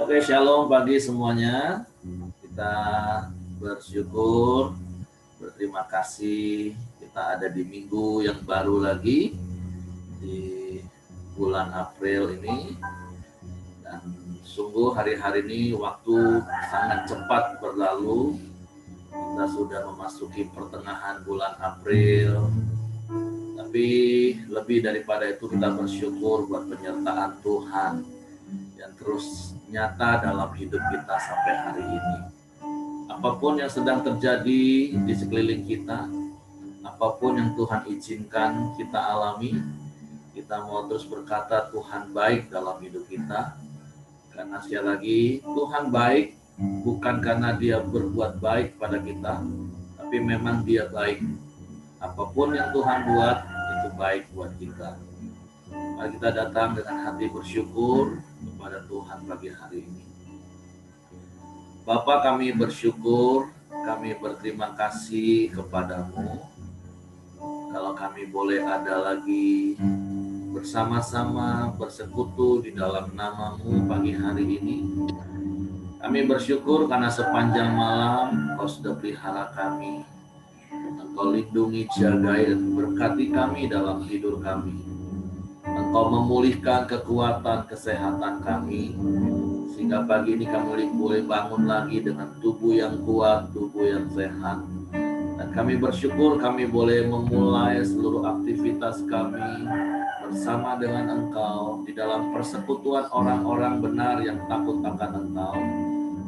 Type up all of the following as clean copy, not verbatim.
Oke, shalom pagi semuanya. Kita bersyukur, berterima kasih kita ada di minggu yang baru lagi di bulan April ini. Dan sungguh hari-hari ini waktu sangat cepat berlalu. Kita sudah memasuki pertengahan bulan April. Tapi lebih daripada itu kita bersyukur buat penyertaan Tuhan yang terus nyata dalam hidup kita sampai hari ini. Apapun yang sedang terjadi di sekeliling kita, apapun yang Tuhan izinkan kita alami, kita mau terus berkata Tuhan baik dalam hidup kita. Karena sekali lagi Tuhan baik bukan karena Dia berbuat baik pada kita, tapi memang Dia baik. Apapun yang Tuhan buat itu baik buat kita. Mari kita datang dengan hati bersyukur kepada Tuhan pagi hari ini. Bapa, kami bersyukur, kami berterima kasih kepadamu. Kalau kami boleh ada lagi bersama-sama bersekutu di dalam nama-Mu pagi hari ini. Kami bersyukur karena sepanjang malam Kau sudah pelihara kami. Engkau lindungi, jagai, dan berkati kami dalam tidur kami. Engkau memulihkan kekuatan kesehatan kami, sehingga pagi ini kami boleh bangun lagi dengan tubuh yang kuat, tubuh yang sehat. Dan kami bersyukur kami boleh memulai seluruh aktivitas kami bersama dengan Engkau di dalam persekutuan orang-orang benar yang takut akan Engkau.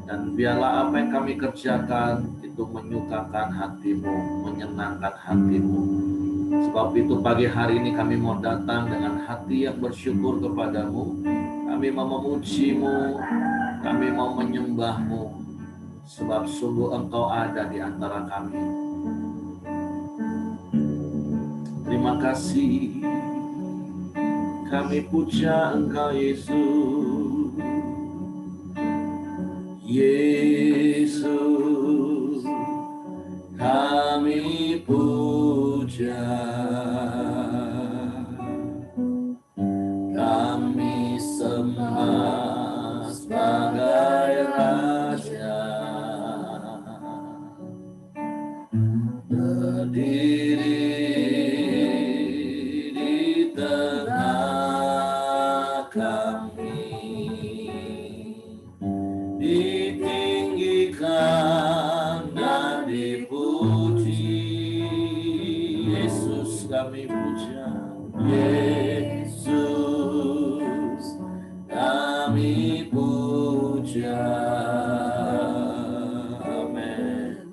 Dan biarlah apa yang kami kerjakan itu menyukakan hati-Mu, menyenangkan hati-Mu. Sebab itu pagi hari ini kami mau datang dengan hati yang bersyukur kepadamu. Kami mau memuji-Mu, kami mau menyembah-Mu. Sebab sungguh Engkau ada di antara kami. Terima kasih. Kami puja Engkau Yesus. Yesus, kami puja, kami sembah sebagai Raja, berdiri di tengah kami, ditinggikan dan dipuji. Yesus kami puja, Yesus kami puja. Amin.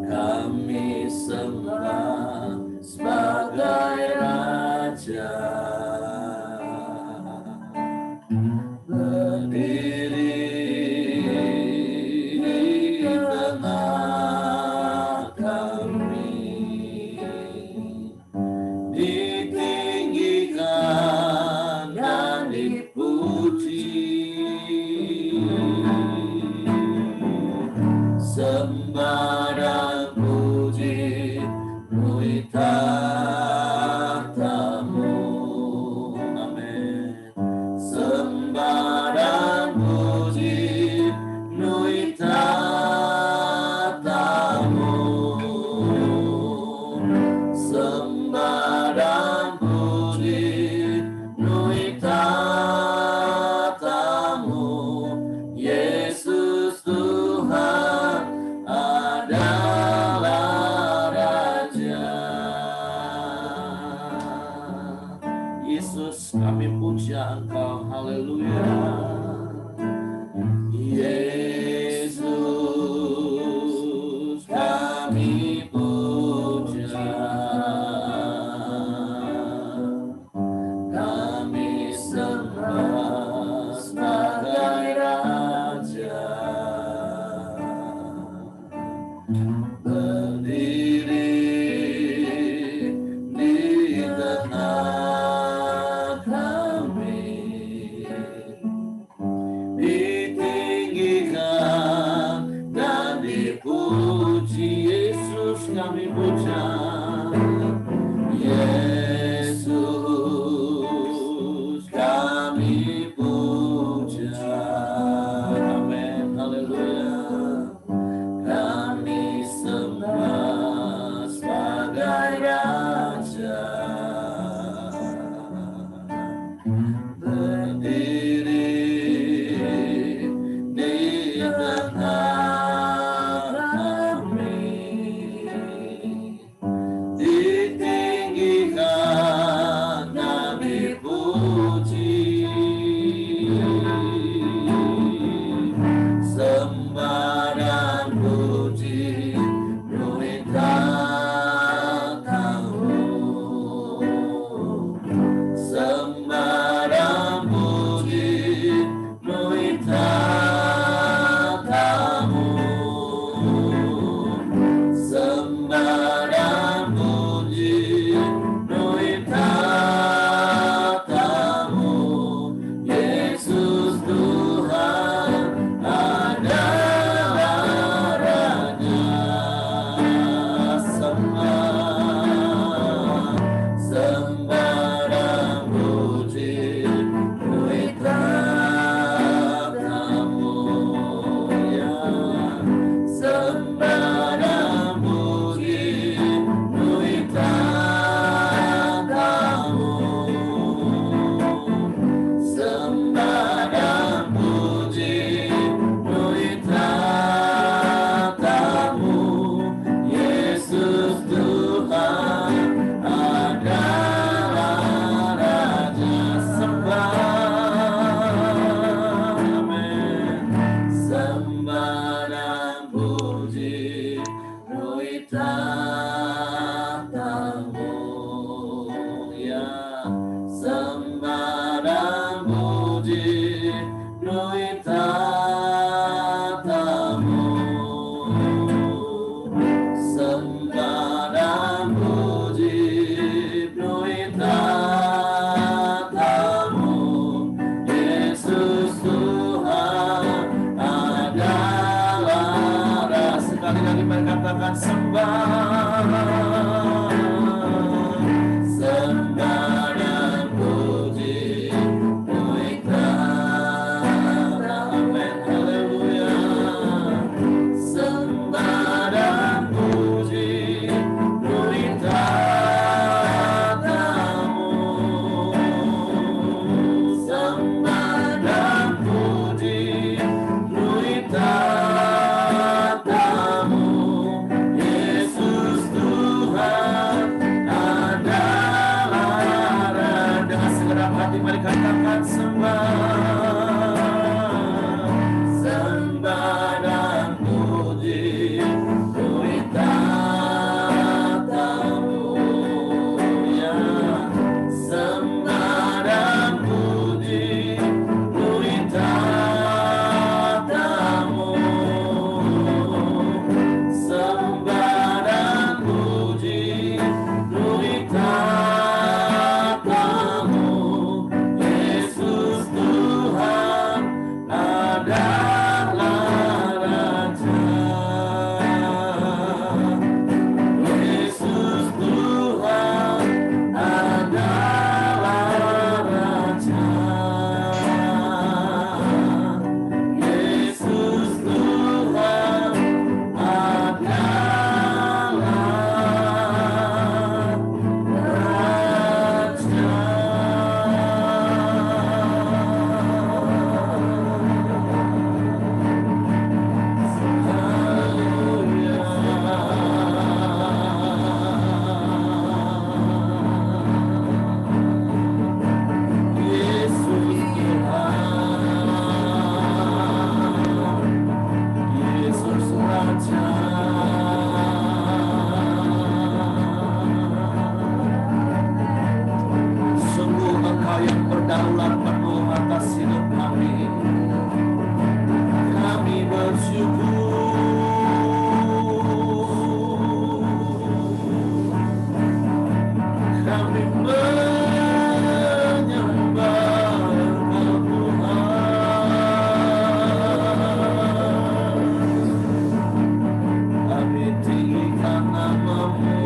Kami sembah sebagai Raja, berdiri sembah dan puji Mu tahta-Mu. Amin. Sembah dan puji Mu tahta-Mu. Sembah dan puji Mu tahta-Mu. Yesus Tuhan adalah Raja. Yesus kami puja Engkau, haleluya. Yesus kami puja, kami sembah sebagai Raja, berdiri di tengah kami, ditinggikan hati, mari katakan sembah dan puji beri tatamu, ya sembah dan puji beri tatamu, sembah dan puji beri tatamu, Yesus Tuhan adalah Raja, Yesus Tuhan adalah Raja, Yesus Tuhan sungguh Engkau yang berdaulat penuh atas hidup kami. Kami bersyukur, kami menyembah Engkau Tuhan, kami tinggikan nama-Mu.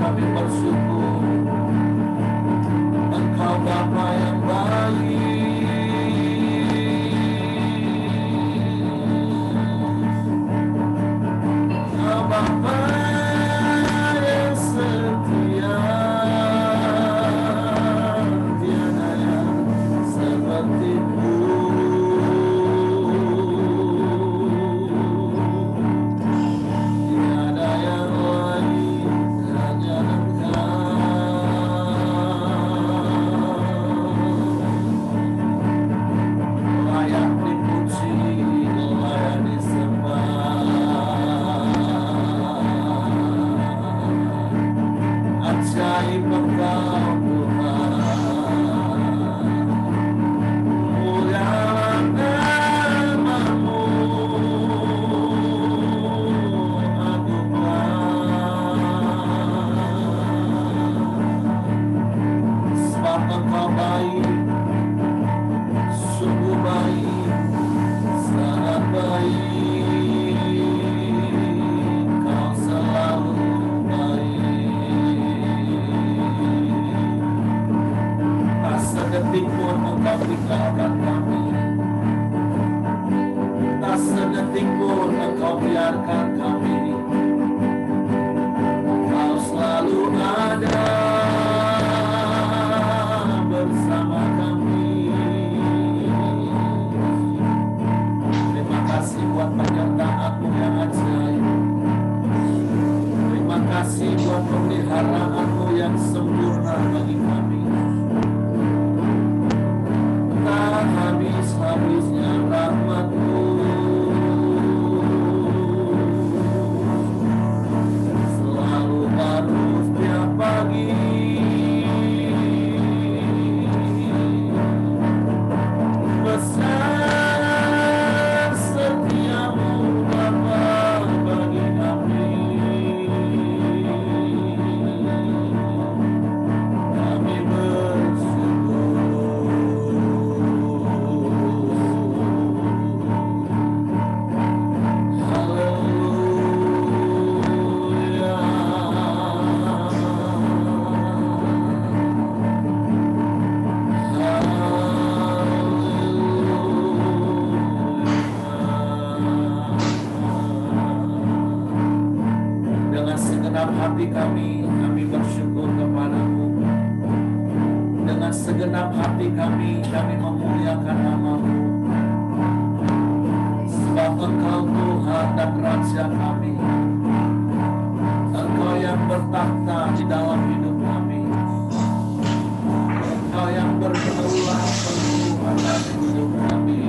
Kami bersyukur, Engkau Bapa yang baik, Engkau Bapa yang setia, tiada yang seperti-Mu. Tiada yang lain, hanya layak dipuji, layak disembah. Ajaib Engkau Tuhan, mulialah nama-Mu, agunglah. Sebab Engkau baik, sungguh baik, sangat baik, Kau selalu baik. Tak sedetik pun Engkau tinggalkan kami, tak sedetik pun Engkau biarkan kami. Kau selalu ada bersama kami. Terima kasih buat penyertaan-Mu yang ajaib. Terima kasih buat pemeliharaan-Mu yang sempurna bagi kami. Tak habis-habisnya rahmat-Mu. hati kami bersyukur kepadamu. Dengan segenap hati kami memuliakan nama-Mu. Sebab Engkau Tuhan dan Raja kami. Engkau yang bertakhta di dalam hidup kami. Engkau yang berdaulat penuh atas hidup kami.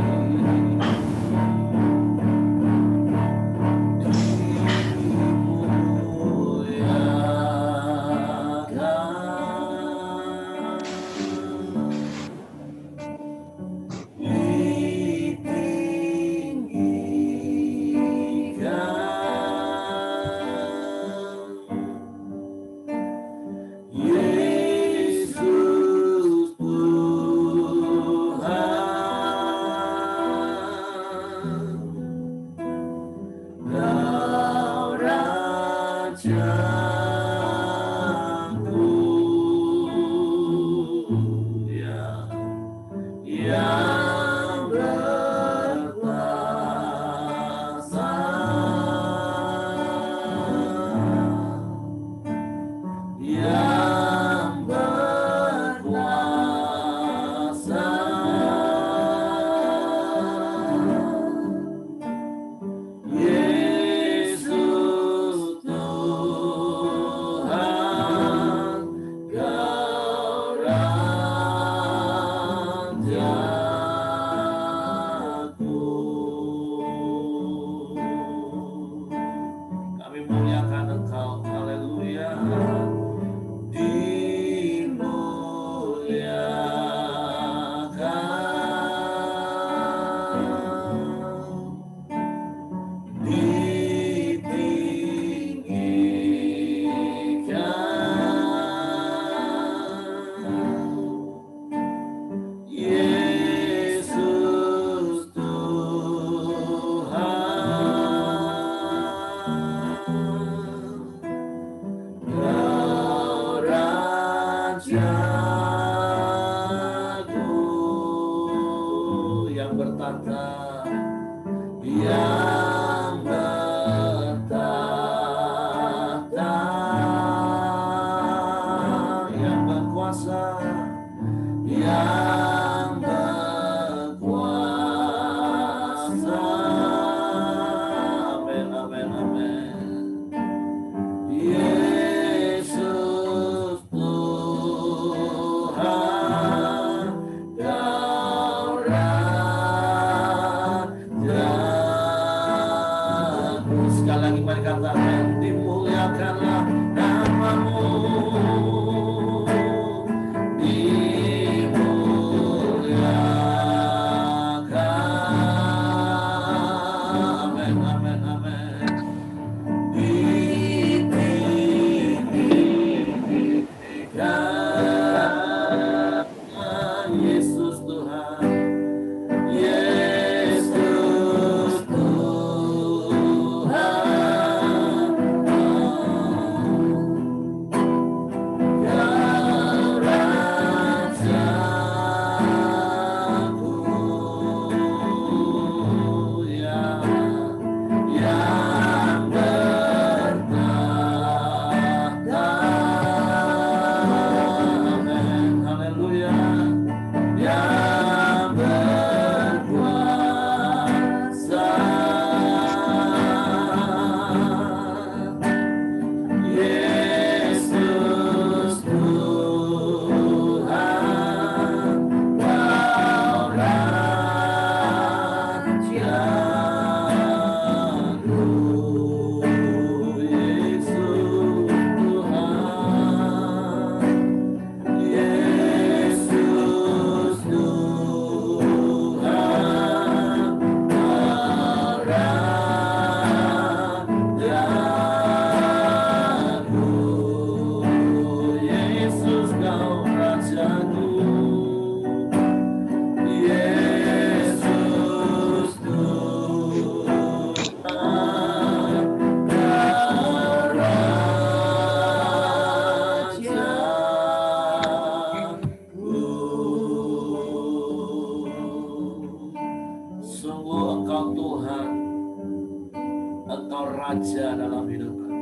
Raja dalam hidup kami.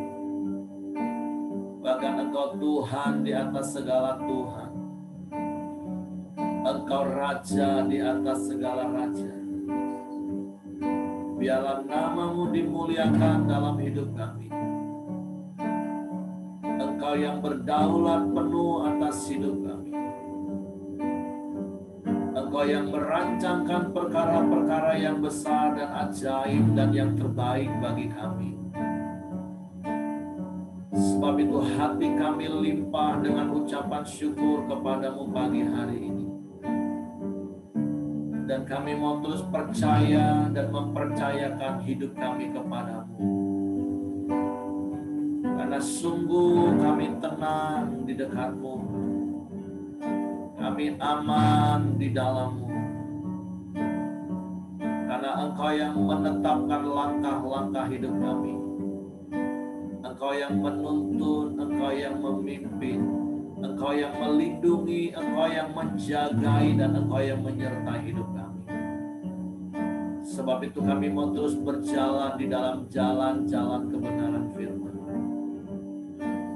Engkau Tuhan di atas segala Tuhan. Engkau Raja di atas segala Raja. Biarlah nama-Mu dimuliakan dalam hidup kami. Engkau yang berdaulat penuh atas hidup kami. Engkau yang merancangkan perkara-perkara yang besar dan ajaib dan yang terbaik bagi kami. Sebab itu hati kami limpah dengan ucapan syukur kepadamu pagi hari ini. Dan kami mau terus percaya dan mempercayakan hidup kami kepadamu. Karena sungguh kami tenang di dekat-Mu. Kami aman di dalam-Mu. Karena Engkau yang menetapkan langkah-langkah hidup kami. Engkau yang menuntun, Engkau yang memimpin, Engkau yang melindungi, Engkau yang menjagai, dan Engkau yang menyertai hidup kami. Sebab itu kami mau terus berjalan di dalam jalan-jalan kebenaran firman.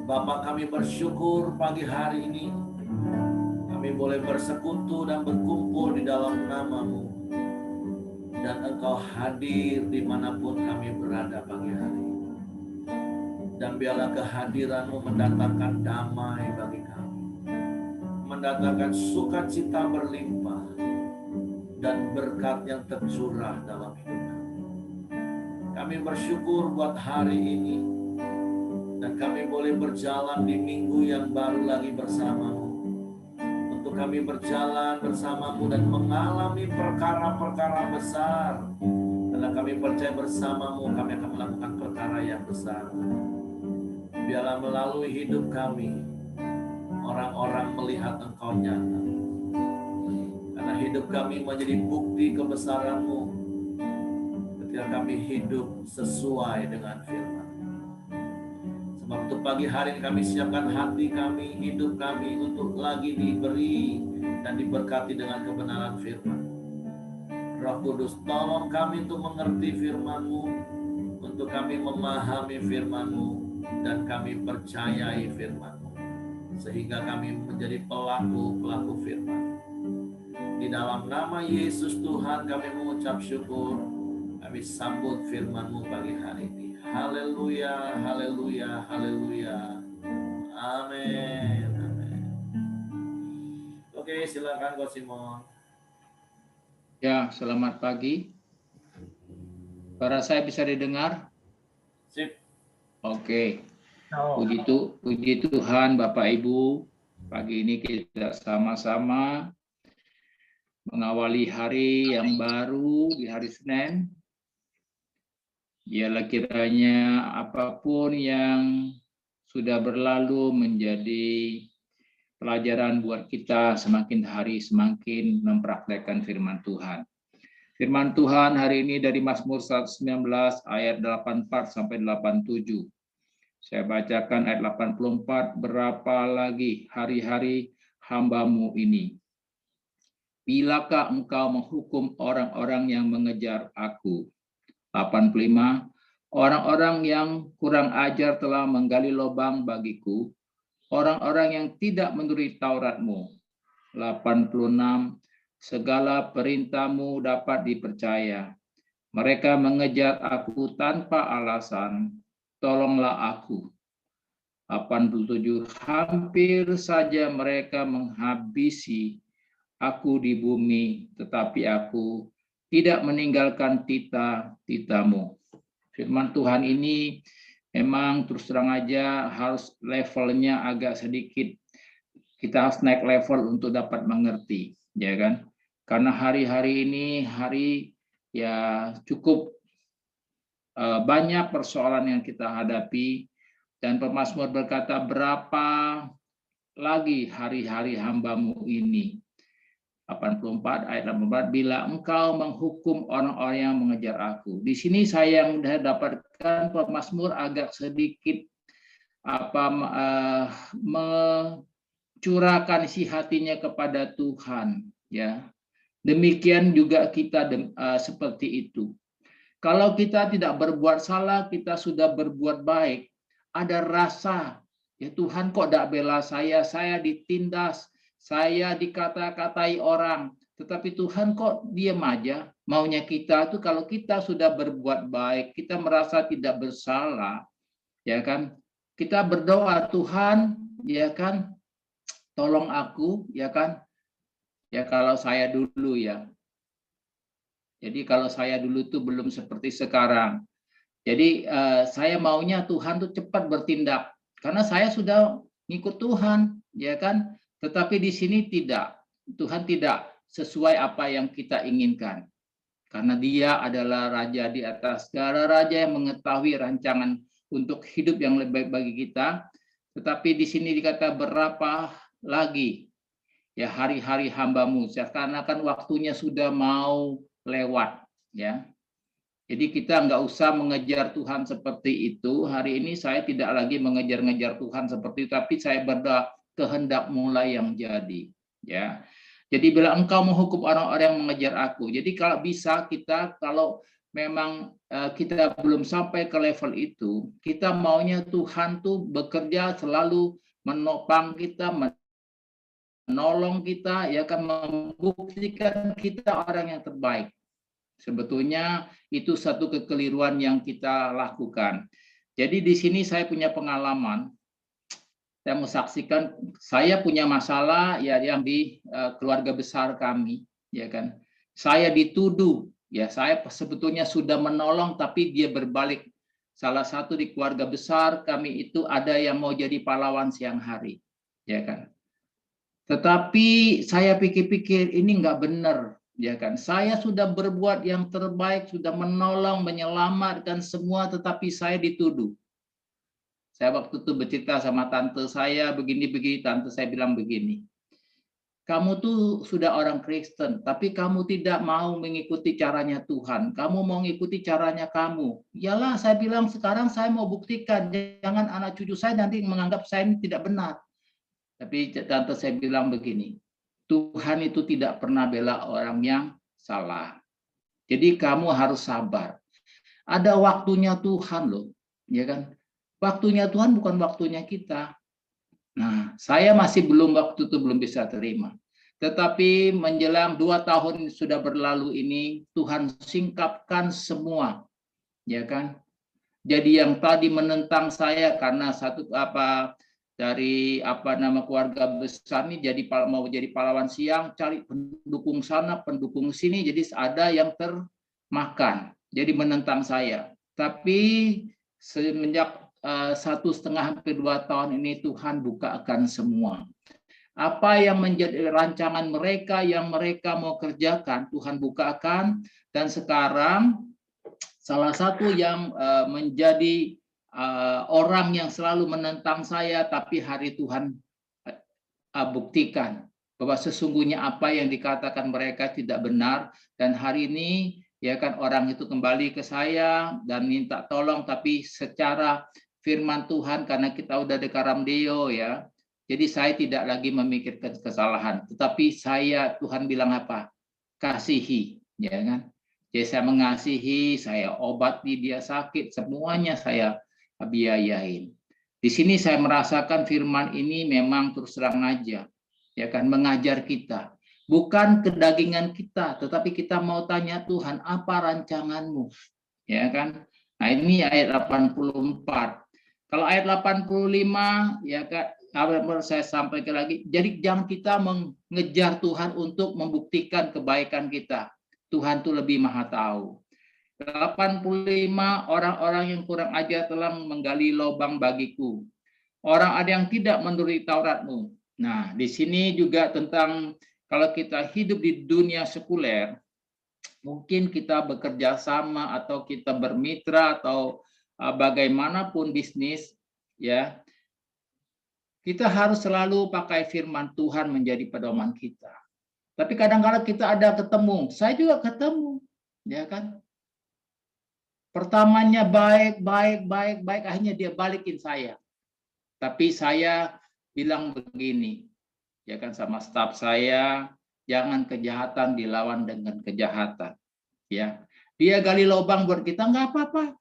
Bapa, kami bersyukur pagi hari ini kami boleh bersekutu dan berkumpul di dalam nama-Mu. Dan Engkau hadir dimanapun kami berada pagi hari ini. Dan biarlah kehadiran-Mu mendatangkan damai bagi kami, mendatangkan sukacita berlimpah, dan berkat yang tercurah dalam hidup kami. Kami bersyukur buat hari ini, dan kami boleh berjalan di minggu yang baru lagi bersama-Mu. Untuk kami berjalan bersama-Mu dan mengalami perkara-perkara besar. Karena kami percaya bersama-Mu kami akan melakukan perkara yang besar. Biarlah melalui hidup kami, orang-orang melihat Engkau nyata. Karena hidup kami menjadi bukti kebesaran-Mu ketika kami hidup sesuai dengan firman. Sebab itu pagi hari ini kami siapkan hati kami, hidup kami untuk lagi diberi dan diberkati dengan kebenaran firman. Roh Kudus, tolong kami untuk mengerti firman-Mu, untuk kami memahami firman-Mu, dan kami percayai firman-Mu, sehingga kami menjadi pelaku-pelaku firman. Di dalam nama Yesus Tuhan kami mengucap syukur, kami sambut firman-Mu pagi hari ini. Haleluya, haleluya, haleluya. Amin, amin. Oke, silakan Coach Simon. Ya, selamat pagi. Suara saya bisa didengar? Sip. Oke. Puji Tuhan Bapak Ibu. Pagi ini kita sama-sama mengawali hari yang baru di hari Senin. Biarlah kiranya apapun yang sudah berlalu menjadi pelajaran buat kita semakin hari semakin mempraktekkan firman Tuhan. Firman Tuhan hari ini dari Mazmur 119 ayat 84 sampai 87. Saya bacakan ayat 84, berapa lagi hari-hari hamba-Mu ini? Bilakah Engkau menghukum orang-orang yang mengejar aku? 85, orang-orang yang kurang ajar telah menggali lubang bagiku, orang-orang yang tidak menuruti Taurat-Mu. 86, segala perintah-Mu dapat dipercaya. Mereka mengejar aku tanpa alasan, tolonglah aku. 87, hampir saja mereka menghabisi aku di bumi, tetapi aku tidak meninggalkan tita-tita-Mu. Firman Tuhan ini memang terus terang aja harus levelnya agak sedikit, kita harus naik level untuk dapat mengerti, ya kan? Karena hari-hari ini hari ya cukup banyak persoalan yang kita hadapi, dan pemazmur berkata, berapa lagi hari-hari hamba-Mu ini? 84 ayat 84, bila Engkau menghukum orang-orang yang mengejar aku. Di sini saya yang dapatkan pemazmur agak sedikit mencurahkan isi hatinya kepada Tuhan, ya. Demikian juga kita seperti itu. Kalau kita tidak berbuat salah, kita sudah berbuat baik, ada rasa Ya Tuhan, kok tidak bela saya ditindas, saya dikata-katai orang. Tetapi Tuhan kok diam aja. Maunya kita tuh kalau kita sudah berbuat baik, kita merasa tidak bersalah, ya kan? Kita berdoa, Tuhan, ya kan, tolong aku, ya kan? Ya kalau saya dulu ya. Jadi kalau saya dulu tuh belum seperti sekarang. Jadi saya maunya Tuhan tuh cepat bertindak karena saya sudah ngikut Tuhan, ya kan? Tetapi di sini tidak. Tuhan tidak sesuai apa yang kita inginkan. Karena Dia adalah raja di atas segala raja yang mengetahui rancangan untuk hidup yang lebih baik bagi kita. Tetapi di sini dikata berapa lagi ya hari-hari hambamu, karena kan waktunya sudah mau lewat, ya. Jadi kita nggak usah mengejar Tuhan seperti itu. Hari ini saya tidak lagi mengejar-ngejar Tuhan seperti itu, tapi saya berdoa kehendak mulai yang jadi. Ya. Jadi bila engkau menghukum orang-orang yang mengejar aku. Jadi kalau bisa kita, kalau memang kita belum sampai ke level itu, kita maunya Tuhan tuh bekerja selalu menopang kita, menolong kita, ya kan, membuktikan kita orang yang terbaik. Sebetulnya itu satu kekeliruan yang kita lakukan. Jadi di sini saya punya pengalaman, saya mau saksikan, saya punya masalah ya yang di keluarga besar kami, ya kan. Saya dituduh, ya saya sebetulnya sudah menolong tapi dia berbalik. Salah satu di keluarga besar kami itu ada yang mau jadi pahlawan siang hari, ya kan. Tetapi saya pikir-pikir ini nggak benar, ya kan? Saya sudah berbuat yang terbaik, sudah menolong, menyelamatkan semua, tetapi saya dituduh. Saya waktu itu bercerita sama tante saya begini-begini, tante saya bilang begini, kamu tuh sudah orang Kristen, tapi kamu tidak mau mengikuti caranya Tuhan. Kamu mau mengikuti caranya kamu. Iyalah, saya bilang sekarang saya mau buktikan, jangan anak cucu saya nanti menganggap saya ini tidak benar. Tapi tante saya bilang begini, Tuhan itu tidak pernah bela orang yang salah. Jadi kamu harus sabar. Ada waktunya Tuhan loh, ya kan? Waktunya Tuhan bukan waktunya kita. Nah, saya masih waktu itu belum bisa terima. Tetapi menjelang 2 tahun sudah berlalu ini, Tuhan singkapkan semua, ya kan? Jadi yang tadi menentang saya karena dari keluarga besar ini mau jadi pahlawan siang, cari pendukung sana, pendukung sini, jadi ada yang termakan, jadi menentang saya. Tapi semenjak 1,5 hampir 2 tahun ini Tuhan bukakan semua. Apa yang menjadi rancangan mereka yang mereka mau kerjakan, Tuhan bukakan, dan sekarang salah satu yang menjadi orang yang selalu menentang saya, tapi hari Tuhan buktikan bahwa sesungguhnya apa yang dikatakan mereka tidak benar, dan hari ini ya kan orang itu kembali ke saya dan minta tolong, tapi secara firman Tuhan karena kita udah dekaramdeo ya. Jadi saya tidak lagi memikirkan kesalahan, tetapi Tuhan bilang apa? Kasihi, ya kan? Jadi saya mengasihi, saya obati dia sakit, semuanya saya biayain. Di sini saya merasakan firman ini memang terus terang aja, ya kan, mengajar kita. Bukan kedagingan kita, tetapi kita mau tanya Tuhan, apa rancanganmu? Ya kan? Nah, ini ayat 84. Kalau ayat 85, ya kan, saya sampaikan lagi, jadi jangan kita mengejar Tuhan untuk membuktikan kebaikan kita. Tuhan itu lebih maha tahu. 85, orang-orang yang kurang ajar telah menggali lubang bagiku. Orang ada yang tidak menuruti Tauratmu. Nah, di sini juga tentang kalau kita hidup di dunia sekuler, mungkin kita bekerja sama atau kita bermitra atau bagaimanapun bisnis, ya, kita harus selalu pakai firman Tuhan menjadi pedoman kita. Tapi kadang-kadang kita ada ketemu, saya juga ketemu, ya kan? Pertamanya baik, akhirnya dia balikin saya. Tapi saya bilang begini, ya kan, sama staf saya, jangan kejahatan dilawan dengan kejahatan. Ya, dia gali lubang buat kita, nggak apa-apa.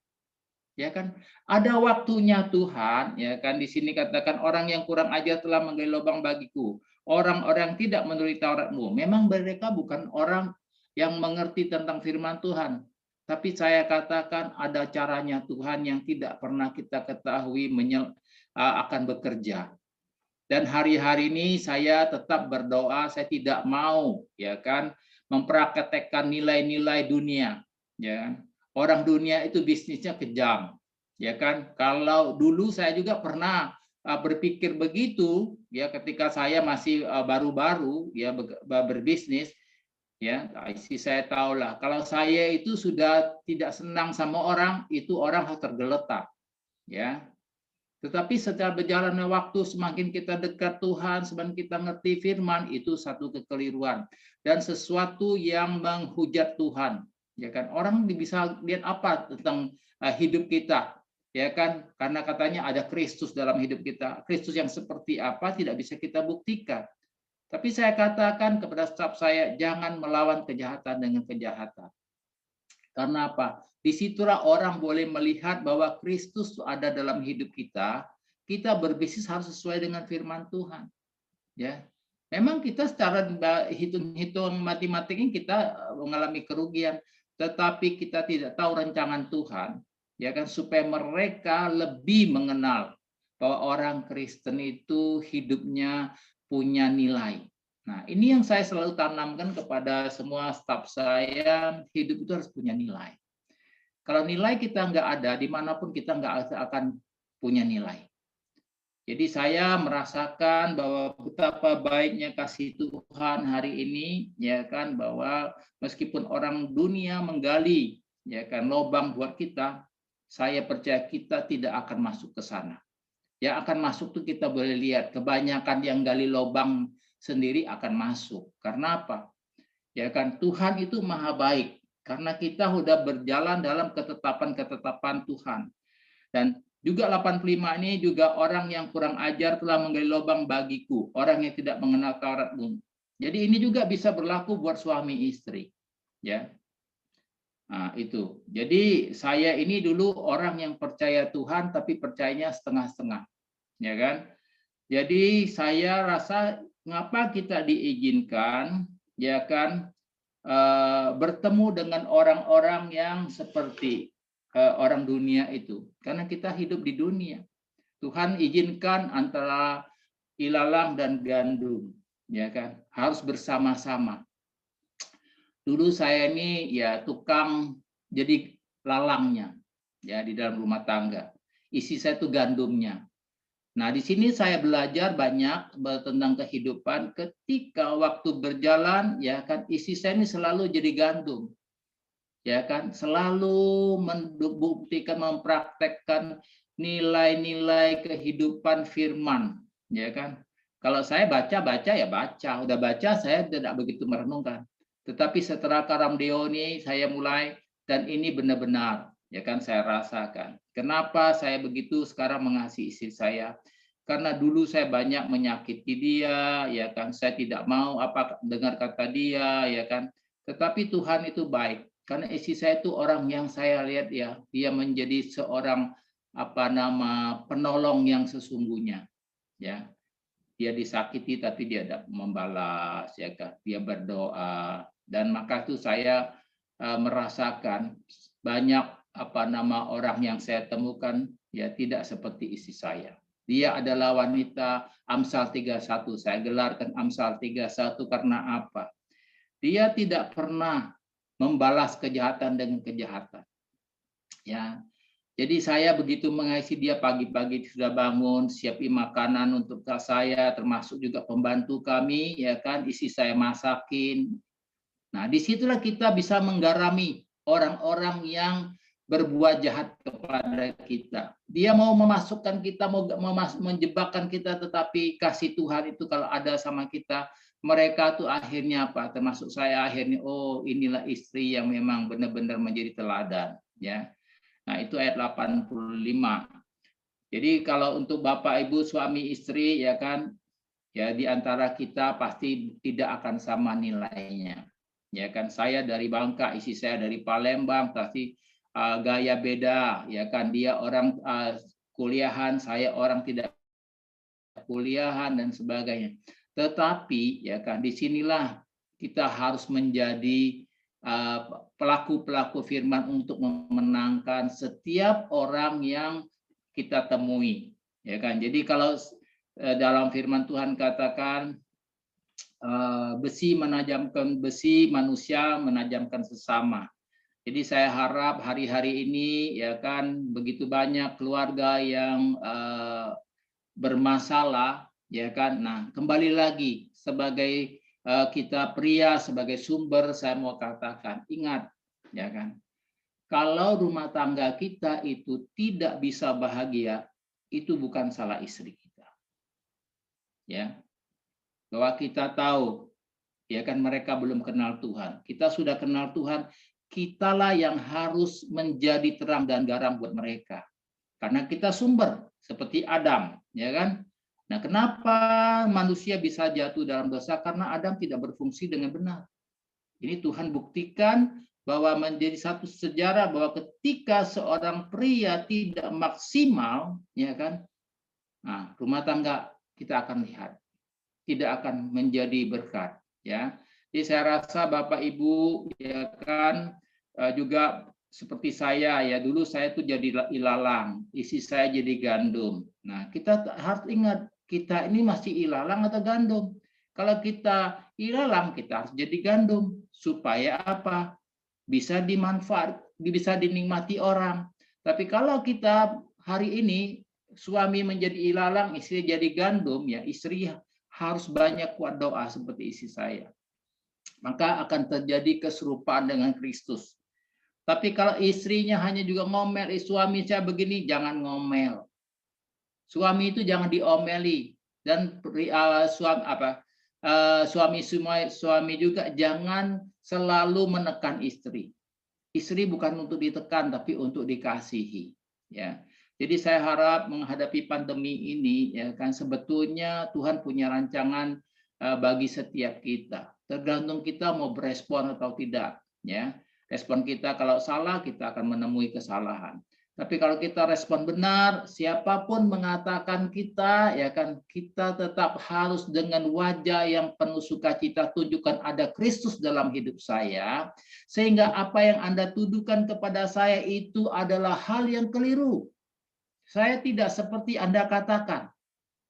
Ya kan? Ada waktunya Tuhan, ya kan? Di sini katakan orang yang kurang ajar telah menggali lubang bagiku. Orang-orang tidak menuruti Tauratmu. Memang mereka bukan orang yang mengerti tentang firman Tuhan. Tapi saya katakan ada caranya Tuhan yang tidak pernah kita ketahui akan bekerja. Dan hari-hari ini saya tetap berdoa, saya tidak mau ya kan mempraktekkan nilai-nilai dunia, ya kan. Orang dunia itu bisnisnya kejam, ya kan. Kalau dulu saya juga pernah berpikir begitu, ya ketika saya masih baru-baru ya berbisnis, ya isi saya tahulah kalau saya itu sudah tidak senang sama orang, itu orang harus tergeletak, ya. Tetapi setelah berjalannya waktu, semakin kita dekat Tuhan, semakin kita ngerti firman, itu satu kekeliruan dan sesuatu yang menghujat Tuhan. Ya kan, orang bisa lihat apa tentang hidup kita, ya kan? Karena katanya ada Kristus dalam hidup kita. Kristus yang seperti apa tidak bisa kita buktikan. Tapi saya katakan kepada staf saya, jangan melawan kejahatan dengan kejahatan. Karena apa? Disitulah orang boleh melihat bahwa Kristus ada dalam hidup kita. Kita berbisnis harus sesuai dengan firman Tuhan. Ya, memang kita secara hitung-hitung matematiknya kita mengalami kerugian, tetapi kita tidak tahu rancangan Tuhan. Ya kan, supaya mereka lebih mengenal bahwa orang Kristen itu hidupnya punya nilai. Nah, ini yang saya selalu tanamkan kepada semua staf saya, hidup itu harus punya nilai. Kalau nilai kita nggak ada, dimanapun kita nggak akan punya nilai. Jadi saya merasakan bahwa betapa baiknya kasih Tuhan hari ini, ya kan, bahwa meskipun orang dunia menggali, ya kan, lubang buat kita, saya percaya kita tidak akan masuk ke sana. Yang akan masuk tuh kita boleh lihat, kebanyakan yang gali lubang sendiri akan masuk. Karena apa? Ya kan, Tuhan itu maha baik. Karena kita sudah berjalan dalam ketetapan-ketetapan Tuhan. Dan juga 85 ini juga orang yang kurang ajar telah menggali lubang bagiku. Orang yang tidak mengenal Tauratmu. Jadi ini juga bisa berlaku buat suami istri. Ya. Nah, itu. Jadi saya ini dulu orang yang percaya Tuhan tapi percayanya setengah-setengah. Ya kan? Jadi saya rasa ngapa kita diizinkan ya kan bertemu dengan orang-orang yang seperti orang dunia itu, karena kita hidup di dunia. Tuhan izinkan antara ilalang dan gandum, ya kan, harus bersama-sama. Dulu saya ini ya tukang jadi lalangnya, ya di dalam rumah tangga. Isi saya itu gandumnya. Nah, di sini saya belajar banyak tentang kehidupan. Ketika waktu berjalan, ya kan, isi saya ini selalu jadi gandum, ya kan, selalu membuktikan, mempraktekkan nilai-nilai kehidupan firman, ya kan. Kalau saya baca ya baca, udah baca saya tidak begitu merenungkan. Tetapi setelah Karam Deo ini saya mulai, dan ini benar-benar, ya kan, saya rasakan. Kenapa saya begitu sekarang mengasihi istri saya? Karena dulu saya banyak menyakiti dia, ya kan, saya tidak mau apa dengar kata dia, ya kan. Tetapi Tuhan itu baik. Karena istri saya itu orang yang saya lihat ya, dia menjadi seorang penolong yang sesungguhnya, ya. Dia disakiti tapi dia tidak membalas, ya kan. Dia berdoa, dan maka itu saya merasakan banyak orang yang saya temukan ya tidak seperti istri saya. Dia adalah wanita Amsal 31. Saya gelarkan Amsal 31 karena apa? Dia tidak pernah membalas kejahatan dengan kejahatan. Ya. Jadi saya begitu mengasihi dia, pagi-pagi sudah bangun, siapin makanan untuk saya, termasuk juga pembantu kami, ya kan, isi saya masakin. Nah, disitulah kita bisa menggarami orang-orang yang berbuat jahat kepada kita. Dia mau memasukkan kita, mau menjebakkan kita, tetapi kasih Tuhan itu kalau ada sama kita, mereka tuh akhirnya apa? Termasuk saya akhirnya, oh inilah istri yang memang benar-benar menjadi teladan, ya. Nah, itu ayat 85. Jadi kalau untuk Bapak Ibu suami istri, ya kan, ya di antara kita pasti tidak akan sama nilainya. Ya kan, saya dari Bangka, istri saya dari Palembang, pasti gaya beda, ya kan, dia orang kuliahan, saya orang tidak kuliahan dan sebagainya. Tetapi ya kan, disinilah kita harus menjadi pelaku-pelaku firman untuk memenangkan setiap orang yang kita temui, ya kan. Jadi kalau dalam firman Tuhan katakan besi menajamkan besi, manusia menajamkan sesama. Jadi saya harap hari-hari ini ya kan, begitu banyak keluarga yang bermasalah, ya kan. Nah, kembali lagi sebagai kita pria, sebagai sumber, saya mau katakan, ingat, ya kan, kalau rumah tangga kita itu tidak bisa bahagia, itu bukan salah istri kita, ya. Bahwa kita tahu, ya kan, mereka belum kenal Tuhan, kita sudah kenal Tuhan, kitalah yang harus menjadi terang dan garam buat mereka, karena kita sumber seperti Adam, ya kan. Nah, kenapa manusia bisa jatuh dalam dosa? Karena Adam tidak berfungsi dengan benar. Ini Tuhan buktikan bahwa menjadi satu sejarah bahwa ketika seorang pria tidak maksimal, ya kan, nah, rumah tangga kita akan lihat tidak akan menjadi berkat, ya. Jadi saya rasa Bapak Ibu, ya kan, juga seperti saya, ya, dulu saya tuh jadi ilalang, isi saya jadi gandum. Nah, kita harus ingat, kita ini masih ilalang atau gandum. Kalau kita ilalang, kita harus jadi gandum. Supaya apa? Bisa dimanfaat, bisa dinikmati orang. Tapi kalau kita hari ini, suami menjadi ilalang, istri jadi gandum, ya, istri harus banyak kuat doa seperti istri saya. Maka akan terjadi keserupaan dengan Kristus. Tapi kalau istrinya hanya juga ngomel, suami saya begini, jangan ngomel. Suami itu jangan diomeli, dan suami juga jangan selalu menekan istri. Istri bukan untuk ditekan, tapi untuk dikasihi. Ya, jadi saya harap menghadapi pandemi ini, ya kan, sebetulnya Tuhan punya rancangan bagi setiap kita. Tergantung kita mau berespon atau tidak. Ya, respon kita kalau salah, kita akan menemui kesalahan. Tapi kalau kita respon benar, siapapun mengatakan kita, ya kan, kita tetap harus dengan wajah yang penuh sukacita tunjukkan ada Kristus dalam hidup saya, sehingga apa yang Anda tuduhkan kepada saya itu adalah hal yang keliru. Saya tidak seperti Anda katakan.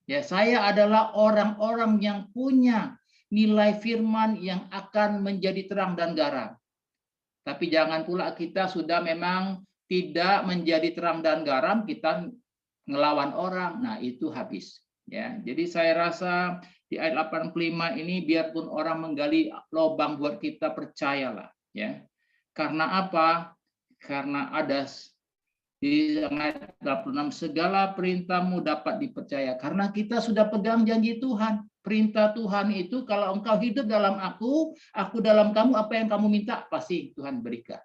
Ya, saya adalah orang-orang yang punya nilai firman yang akan menjadi terang dan garam. Tapi jangan pula kita sudah memang tidak menjadi terang dan garam, kita ngelawan orang, nah itu habis. Ya, jadi saya rasa di ayat 85 ini, biarpun orang menggali lubang buat kita, percayalah, ya. Karena apa? Karena ada di ayat 86, segala perintahmu dapat dipercaya. Karena kita sudah pegang janji Tuhan. Perintah Tuhan itu, kalau engkau hidup dalam aku dalam kamu, apa yang kamu minta pasti Tuhan berikan.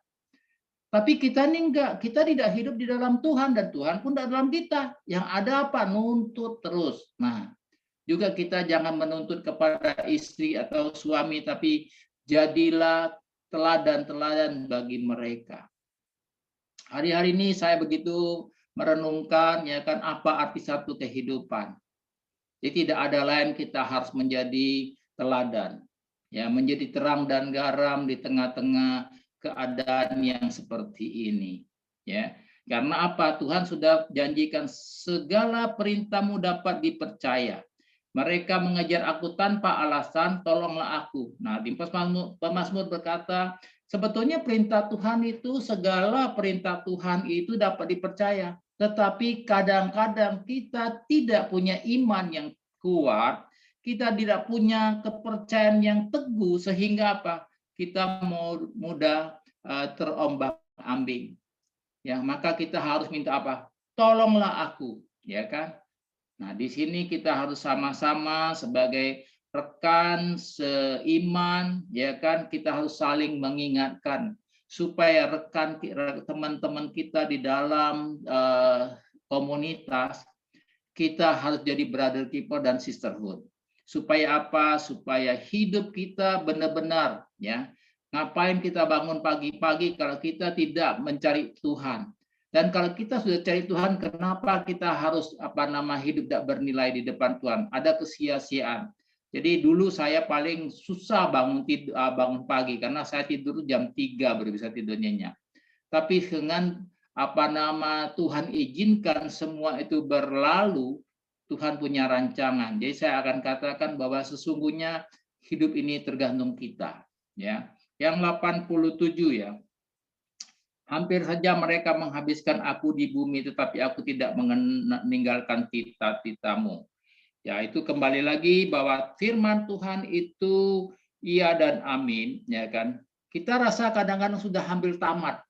Tapi kita ini enggak, kita tidak hidup di dalam Tuhan, dan Tuhan pun tidak dalam kita. Yang ada apa? Nuntut terus. Nah, juga kita jangan menuntut kepada istri atau suami, tapi jadilah teladan-teladan bagi mereka. Hari-hari ini saya begitu merenungkan, ya kan, apa arti satu kehidupan. Jadi tidak ada lain, kita harus menjadi teladan, ya, menjadi terang dan garam di tengah-tengah keadaan yang seperti ini, ya. Karena apa? Tuhan sudah janjikan segala perintahmu dapat dipercaya. Mereka mengejar aku tanpa alasan, tolonglah aku. Nah, di pemazmur berkata, sebetulnya perintah Tuhan itu, segala perintah Tuhan itu dapat dipercaya. Tetapi kadang-kadang kita tidak punya iman yang kuat, kita tidak punya kepercayaan yang teguh, sehingga apa? Kita mudah terombang-ambing. Ya, maka kita harus minta apa? Tolonglah aku, ya kan? Nah, di sini kita harus sama-sama sebagai rekan seiman, ya kan? Kita harus saling mengingatkan supaya rekan teman-teman kita di dalam komunitas, kita harus jadi brother keeper dan sisterhood. Supaya apa? Supaya hidup kita benar-benar, ya, Ngapain kita bangun pagi-pagi kalau kita tidak mencari Tuhan? Dan kalau kita sudah cari Tuhan, kenapa kita harus hidup tidak bernilai di depan Tuhan? Ada kesia-siaan. Jadi dulu saya paling susah bangun pagi karena saya tidur jam 3 baru bisa tidur nyenyak. Tapi dengan Tuhan izinkan semua itu berlalu, Tuhan punya rancangan. Jadi saya akan katakan bahwa sesungguhnya hidup ini tergantung kita, ya. Yang 87 ya. Hampir saja mereka menghabiskan aku di bumi, tetapi aku tidak meninggalkan tita-titamu. Ya, itu kembali lagi bahwa firman Tuhan itu iya dan amin, ya kan. Kita rasa kadang-kadang sudah hampir tamat,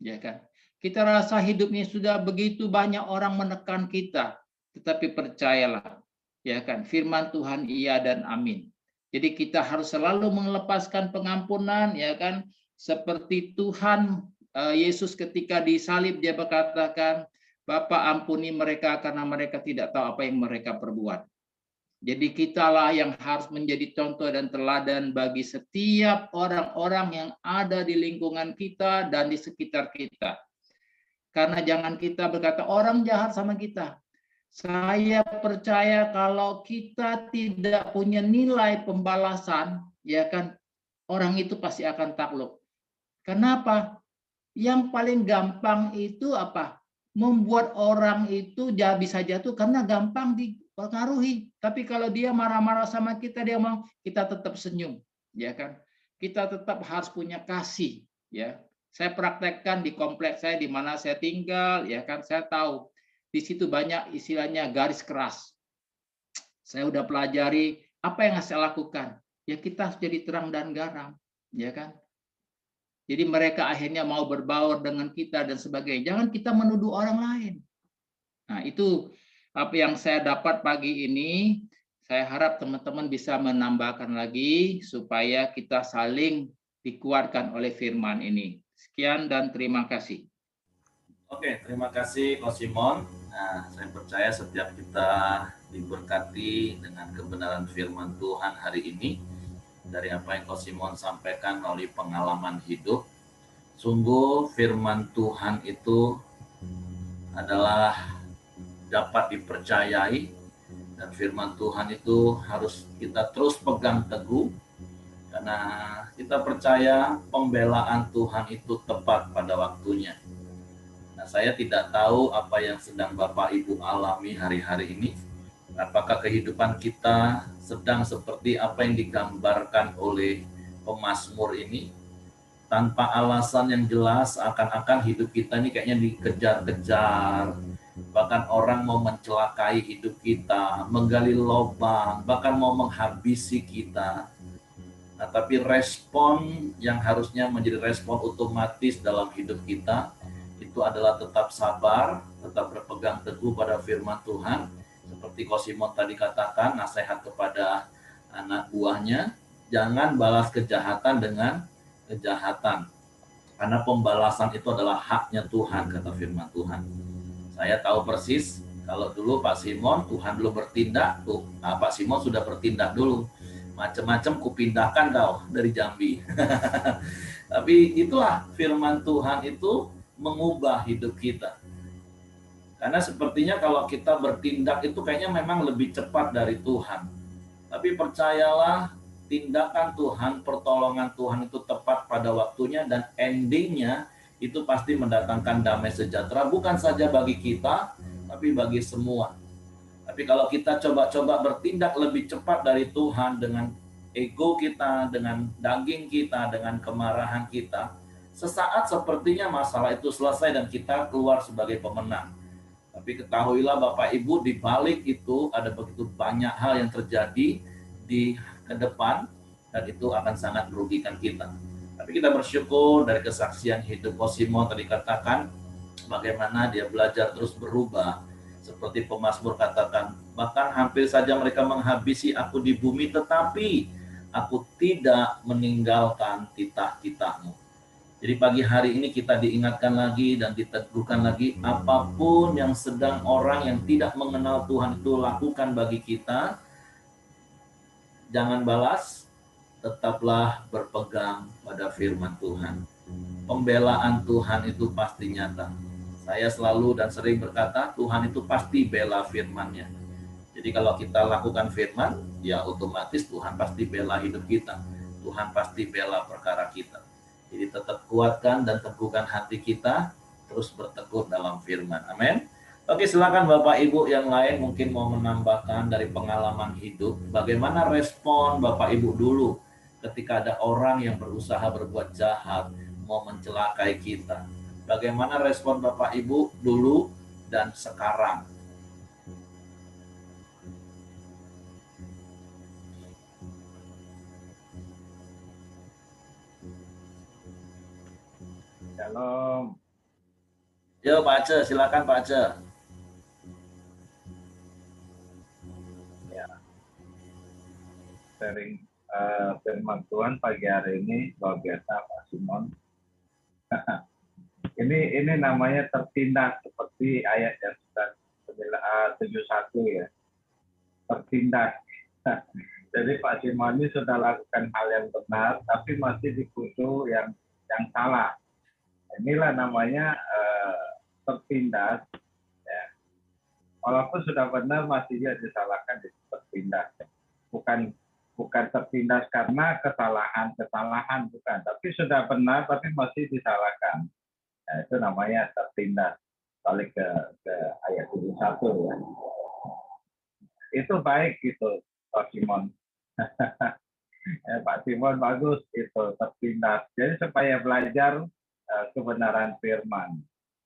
ya kan. Kita rasa hidup ini sudah begitu banyak orang menekan kita, tetapi percayalah, ya kan, firman Tuhan iya dan amin. Jadi kita harus selalu melepaskan pengampunan, ya kan, seperti Tuhan Yesus ketika disalib dia berkatakan, Bapa ampuni mereka karena mereka tidak tahu apa yang mereka perbuat. Jadi kitalah yang harus menjadi contoh dan teladan bagi setiap orang-orang yang ada di lingkungan kita dan di sekitar kita. Karena jangan kita berkata orang jahat sama kita. Saya percaya kalau kita tidak punya nilai pembalasan, ya kan, orang itu pasti akan takluk. Kenapa? Yang paling gampang itu apa? Membuat orang itu bisa jatuh karena gampang dipengaruhi. Tapi kalau dia marah-marah sama kita, dia mau kita tetap senyum, ya kan? Kita tetap harus punya kasih, ya. Saya praktekkan di kompleks saya di mana saya tinggal, ya kan? Saya tahu di situ banyak istilahnya garis keras. Saya udah pelajari apa yang saya lakukan. Ya kita harus jadi terang dan garam, ya kan? Jadi mereka akhirnya mau berbaur dengan kita dan sebagainya. Jangan kita menuduh orang lain. Nah, itu apa yang saya dapat pagi ini. Saya harap teman-teman bisa menambahkan lagi supaya kita saling dikuatkan oleh firman ini. Sekian dan terima kasih. Oke, terima kasih Ko Simon. Nah, saya percaya setiap kita diberkati dengan kebenaran firman Tuhan hari ini. Dari apa yang Ko Simon sampaikan melalui pengalaman hidup, sungguh firman Tuhan itu adalah dapat dipercayai, dan firman Tuhan itu harus kita terus pegang teguh, karena kita percaya pembelaan Tuhan itu tepat pada waktunya. Nah, saya tidak tahu apa yang sedang Bapak Ibu alami hari-hari ini. Apakah kehidupan kita sedang seperti apa yang digambarkan oleh pemazmur ini? Tanpa alasan yang jelas, akan-akan hidup kita ini kayaknya dikejar-kejar. Bahkan orang mau mencelakai hidup kita, menggali lubang, bahkan mau menghabisi kita. Nah, tapi respon yang harusnya menjadi respon otomatis dalam hidup kita, itu adalah tetap sabar, tetap berpegang teguh pada firman Tuhan. Seperti Ko Simon tadi katakan, nasihat kepada anak buahnya, jangan balas kejahatan dengan kejahatan. Karena pembalasan itu adalah haknya Tuhan, kata firman Tuhan. Saya tahu persis, kalau dulu Pak Simon, Tuhan belum bertindak, Pak Simon sudah bertindak dulu. Macam-macam kupindahkan kau dari Jambi. Tapi itulah firman Tuhan itu mengubah hidup kita. Karena sepertinya kalau kita bertindak itu kayaknya memang lebih cepat dari Tuhan. Tapi percayalah, tindakan Tuhan, pertolongan Tuhan itu tepat pada waktunya, dan endingnya itu pasti mendatangkan damai sejahtera, bukan saja bagi kita, tapi bagi semua. Tapi kalau kita coba-coba bertindak lebih cepat dari Tuhan dengan ego kita, dengan daging kita, dengan kemarahan kita, sesaat sepertinya masalah itu selesai dan kita keluar sebagai pemenang. Tapi ketahuilah Bapak Ibu, di balik itu ada begitu banyak hal yang terjadi di ke depan, dan itu akan sangat merugikan kita. Tapi kita bersyukur dari kesaksian hidup Ko Simon tadi katakan, bagaimana dia belajar terus berubah. Seperti pemazmur katakan, bahkan hampir saja mereka menghabisi aku di bumi, tetapi aku tidak meninggalkan titah-titahmu. Jadi pagi hari ini kita diingatkan lagi dan diteguhkan lagi, apapun yang sedang orang yang tidak mengenal Tuhan itu lakukan bagi kita, jangan balas, tetaplah berpegang pada firman Tuhan. Pembelaan Tuhan itu pasti nyata. Saya selalu dan sering berkata, Tuhan itu pasti bela firman-Nya. Jadi kalau kita lakukan firman, ya otomatis Tuhan pasti bela hidup kita. Tuhan pasti bela perkara kita. Jadi tetap kuatkan dan teguhkan hati kita, terus bertekun dalam firman. Amin. Oke, silakan Bapak Ibu yang lain mungkin mau menambahkan dari pengalaman hidup. Bagaimana respon Bapak Ibu dulu ketika ada orang yang berusaha berbuat jahat, mau mencelakai kita. Bagaimana respon Bapak Ibu dulu dan sekarang? Shalom. Yo Pak Aceh, silakan Pak Aceh. Ya, sharing firman Tuhan pagi hari ini luar biasa Pak Simon. ini namanya tertindas seperti ayat yang sudah 71 ya. Tertindas. Jadi Pak Simon ini sudah lakukan hal yang benar, tapi masih dituduh yang salah. Inilah namanya tertindas. Ya. Walaupun sudah benar masih dia disalahkan, tertindas. Bukan tertindas karena kesalahan bukan, tapi sudah benar tapi masih disalahkan. Nah, itu namanya tertindas. Balik ke ayat 71 ya. Itu baik gitu Pak Simon. Pak Simon bagus itu tertindas. Jadi supaya belajar kebenaran firman.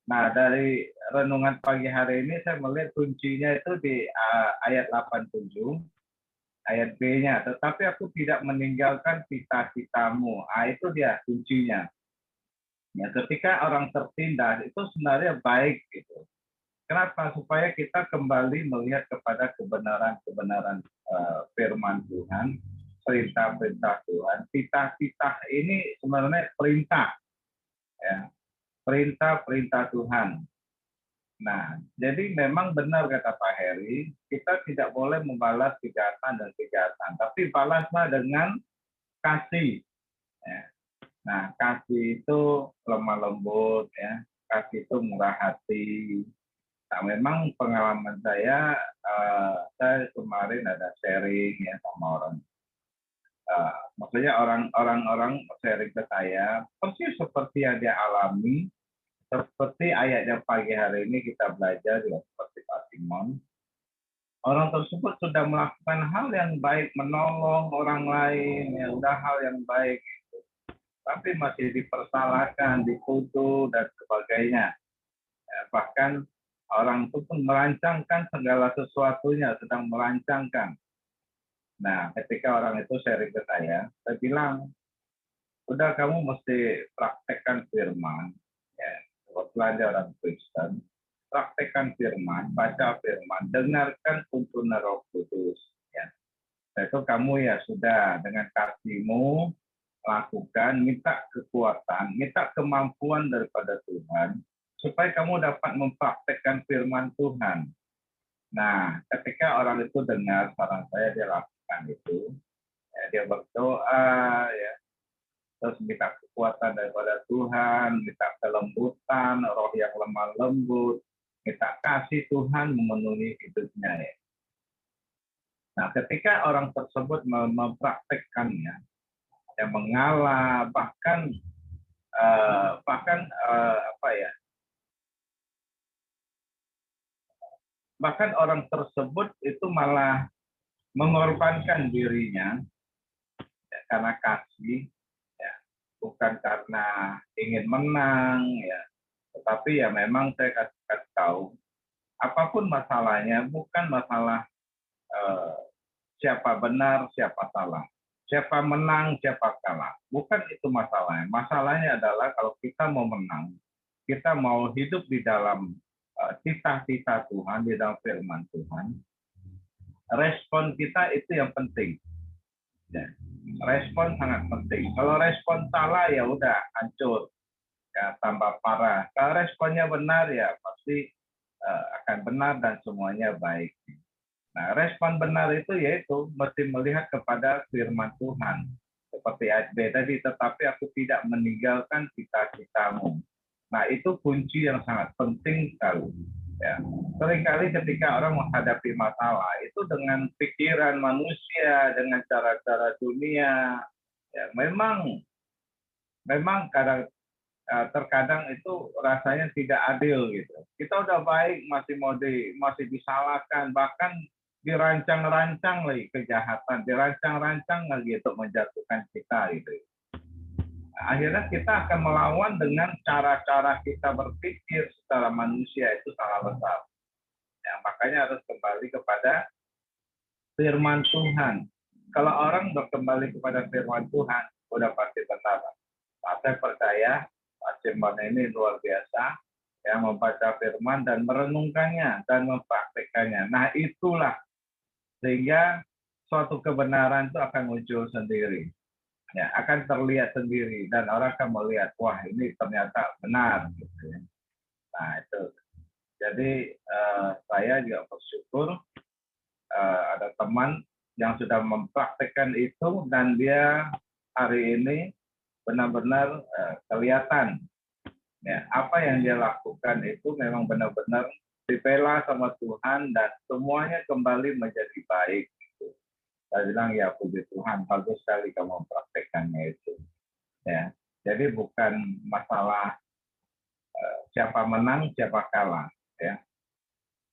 Nah, dari renungan pagi hari ini saya melihat kuncinya itu di ayat 87, ayat B-nya. Tetapi aku tidak meninggalkan cita-citamu. Itu dia kuncinya. Ya, ketika orang tertindas itu sebenarnya baik gitu. Kenapa? Supaya kita kembali melihat kepada kebenaran-kebenaran firman Tuhan, perintah-perintah Tuhan. Cita-cita ini sebenarnya perintah, ya, perintah-perintah Tuhan. Nah, jadi memang benar kata Pak Heri, kita tidak boleh membalas kejahatan dan kejahatan, tapi balaslah dengan kasih. Ya. Nah, kasih itu lemah lembut, ya. Kasih itu murah hati. Nah, memang pengalaman saya kemarin ada sharing ya sama orang. Maksudnya orang-orang sharing ke saya, persis seperti yang dia alami, seperti ayat yang pagi hari ini kita belajar juga seperti Pak Simon. Orang tersebut sudah melakukan hal yang baik, menolong orang lain, ya udah hal yang baik, tapi masih dipersalahkan, dituduh dan sebagainya. Ya, bahkan orang itu pun merancangkan segala sesuatunya, sedang merancangkan. Nah, ketika orang itu sharing ke saya bilang, udah kamu mesti praktekkan firman. Ya, kebetulan dia orang Kristen, praktekkan firman, baca firman, dengarkan tuntunan Roh Kudus. Ya. Itu kamu ya sudah dengan kasihmu lakukan, minta kekuatan, minta kemampuan daripada Tuhan, supaya kamu dapat mempraktekkan firman Tuhan. Nah, ketika orang itu dengar saran saya, dia lakukan itu, ya, dia berdoa, ya, terus minta kekuatan daripada Tuhan, minta kelembutan, roh yang lemah lembut, minta kasih Tuhan memenuhi hidupnya. Ya. Nah, ketika orang tersebut mempraktekkannya, yang mengalah, bahkan bahkan orang tersebut itu malah mengorbankan dirinya ya, karena kasih, ya, bukan karena ingin menang, ya, tetapi ya memang saya kasih tahu, apapun masalahnya bukan masalah siapa benar, siapa salah, siapa menang, siapa kalah, bukan itu masalahnya. Masalahnya adalah kalau kita mau menang, kita mau hidup di dalam cita-cita Tuhan, di dalam firman Tuhan, respon kita itu yang penting. Ya. Respon sangat penting. Kalau respon salah ya udah hancur, ya tambah parah. Kalau responnya benar ya pasti akan benar dan semuanya baik. Nah, respon benar itu yaitu mesti melihat kepada firman Tuhan, seperti ayat B tadi, tetapi aku tidak meninggalkan cita-citamu. Nah, itu kunci yang sangat penting sekali. Ya. Seringkali ketika orang menghadapi masalah, itu dengan pikiran manusia, dengan cara-cara dunia, ya, memang terkadang itu rasanya tidak adil gitu. Kita udah baik masih disalahkan, bahkan dirancang-rancang lagi kejahatan, dirancang-rancang lagi untuk menjatuhkan kita gitu. Akhirnya kita akan melawan dengan cara-cara kita berpikir secara manusia, itu salah besar. Ya, makanya harus kembali kepada firman Tuhan. Kalau orang berkembali kepada firman Tuhan, udah pasti benar. Saya percaya Pak Simon ini luar biasa, ya, membaca firman dan merenungkannya dan mempraktekannya. Nah, itulah sehingga suatu kebenaran itu akan muncul sendiri. Ya, akan terlihat sendiri dan orang akan melihat, wah ini ternyata benar gitu ya. Nah, itu. Jadi saya juga bersyukur ada teman yang sudah mempraktekkan itu dan dia hari ini benar-benar kelihatan ya, apa yang dia lakukan itu memang benar-benar dibela sama Tuhan dan semuanya kembali menjadi baik. Saya bilang, ya puji Tuhan, bagus sekali kamu mempraktekannya itu. Ya, jadi bukan masalah siapa menang, siapa kalah, ya,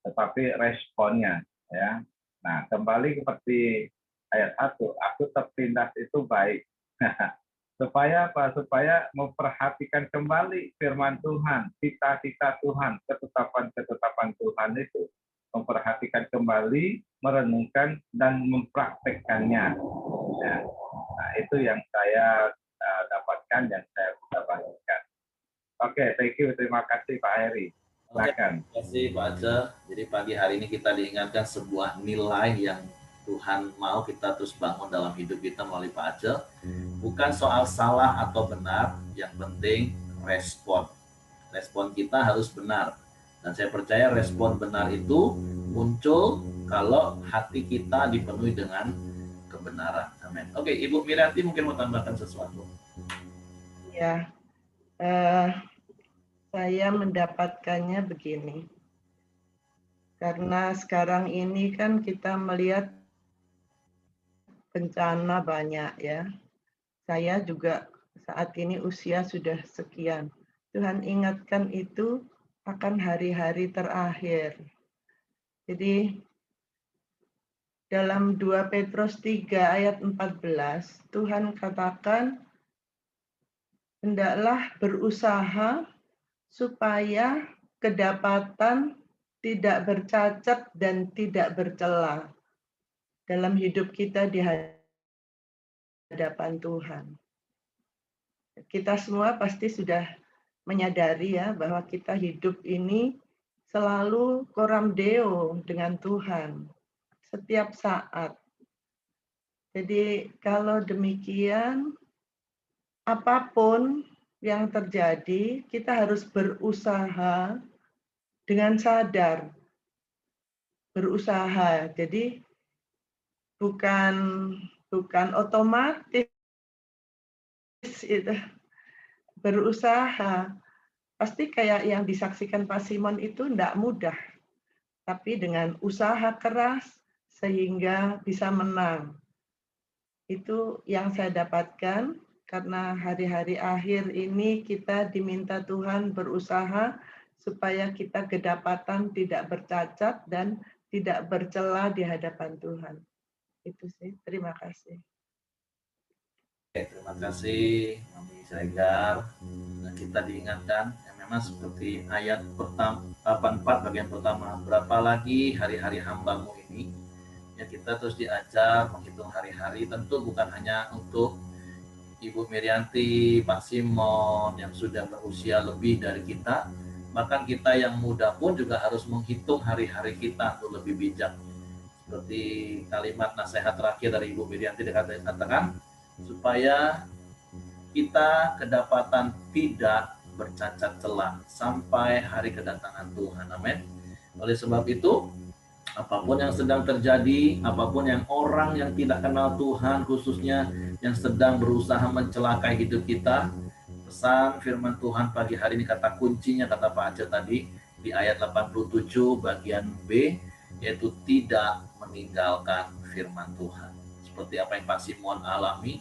tetapi responnya, ya. Nah, kembali seperti ayat 1, aku tertindas itu baik. Supaya apa? Supaya memperhatikan kembali firman Tuhan, cita-cita Tuhan, ketetapan-ketetapan Tuhan itu. Memperhatikan kembali, merenungkan, dan mempraktekkannya. Ya. Nah, itu yang saya dapatkan, yang saya bisa bagikan. Oke, thank you. Terima kasih Pak Heri. Silakan. Terima kasih Pak Aceh. Jadi pagi hari ini kita diingatkan sebuah nilai yang Tuhan mau kita terus bangun dalam hidup kita melalui Pak Aceh. Bukan soal salah atau benar, yang penting respon. Respon kita harus benar. Dan saya percaya respon benar itu muncul kalau hati kita dipenuhi dengan kebenaran. Amin. Oke, Ibu Mirianti mungkin mau tambahkan sesuatu. Ya, saya mendapatkannya begini. Karena sekarang ini kan kita melihat bencana banyak ya. Saya juga saat ini usia sudah sekian. Tuhan ingatkan itu akan hari-hari terakhir. Jadi dalam 2 Petrus 3 ayat 14, Tuhan katakan, hendaklah berusaha supaya kedapatan tidak bercacat dan tidak bercela dalam hidup kita di hadapan Tuhan. Kita semua pasti sudah menyadari ya bahwa kita hidup ini selalu coram deo dengan Tuhan setiap saat. Jadi kalau demikian, apapun yang terjadi, kita harus berusaha dengan sadar. Berusaha. Jadi bukan otomatis itu. Berusaha. Pasti kayak yang disaksikan Pak Simon itu tidak mudah. Tapi dengan usaha keras sehingga bisa menang. Itu yang saya dapatkan karena hari-hari akhir ini kita diminta Tuhan berusaha supaya kita kedapatan tidak bercacat dan tidak bercela di hadapan Tuhan. Itu sih. Terima kasih. Terima kasih Mami Sregar. Nah, kita diingatkan yang memang seperti ayat 84 bagian pertama, berapa lagi hari-hari hambamu ini, ya kita terus diajar menghitung hari-hari, tentu bukan hanya untuk Ibu Mirianti, Pak Simon yang sudah berusia lebih dari kita, bahkan kita yang muda pun juga harus menghitung hari-hari kita untuk lebih bijak. Seperti kalimat nasihat terakhir dari Ibu Mirianti dikatakan, supaya kita kedapatan tidak bercacat celah sampai hari kedatangan Tuhan. Amin. Oleh sebab itu, apapun yang sedang terjadi, apapun yang orang yang tidak kenal Tuhan khususnya yang sedang berusaha mencelakai hidup kita. Pesan firman Tuhan pagi hari ini, kata kuncinya kata Pak Aceh tadi di ayat 87 bagian B, yaitu tidak meninggalkan firman Tuhan. Seperti apa yang Pak Simon alami,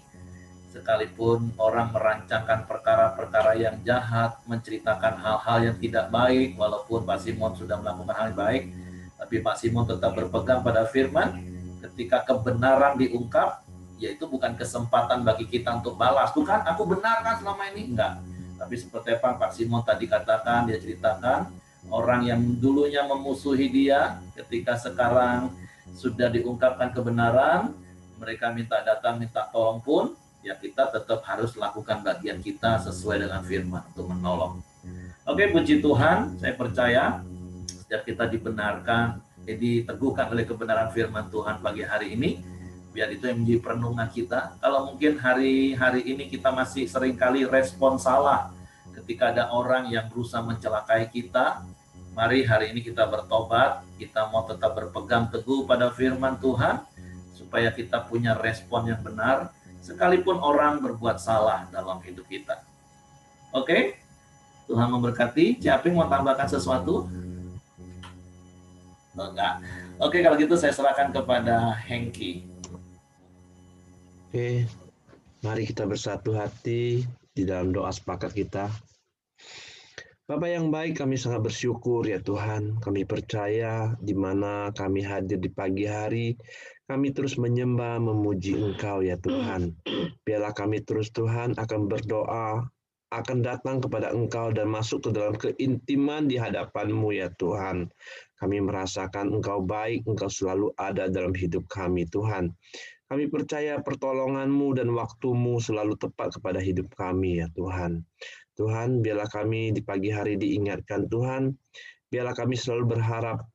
sekalipun orang merancangkan perkara-perkara yang jahat, menceritakan hal-hal yang tidak baik, walaupun Pak Simon sudah melakukan hal yang baik, tapi Pak Simon tetap berpegang pada firman. Ketika kebenaran diungkap, yaitu bukan kesempatan bagi kita untuk balas. Bukan, aku benar kan selama ini? Enggak. Tapi seperti apa Pak Simon tadi katakan, dia ceritakan, orang yang dulunya memusuhi dia, ketika sekarang sudah diungkapkan kebenaran, mereka minta datang, minta tolong pun, ya kita tetap harus lakukan bagian kita sesuai dengan firman untuk menolong. Oke, puji Tuhan, saya percaya setiap kita dibenarkan, diteguhkan oleh kebenaran firman Tuhan pagi hari ini, biar itu yang menjadi perenungan kita. Kalau mungkin hari-hari ini kita masih seringkali respon salah ketika ada orang yang berusaha mencelakai kita, mari hari ini kita bertobat, kita mau tetap berpegang teguh pada firman Tuhan, supaya kita punya respon yang benar, sekalipun orang berbuat salah dalam hidup kita. Oke? Tuhan memberkati. Ciaping mau tambahkan sesuatu? Enggak. Oke, kalau gitu saya serahkan kepada Hengki. Oke, mari kita bersatu hati di dalam doa sepakat kita. Bapa yang baik, kami sangat bersyukur ya Tuhan. Kami percaya di mana kami hadir di pagi hari, kami terus menyembah, memuji Engkau ya Tuhan. Biarlah kami terus Tuhan akan berdoa, akan datang kepada Engkau dan masuk ke dalam keintiman di hadapan-Mu ya Tuhan. Kami merasakan Engkau baik, Engkau selalu ada dalam hidup kami Tuhan. Kami percaya pertolongan-Mu dan waktu-Mu selalu tepat kepada hidup kami ya Tuhan. Tuhan, biarlah kami di pagi hari diingatkan Tuhan, biarlah kami selalu berharap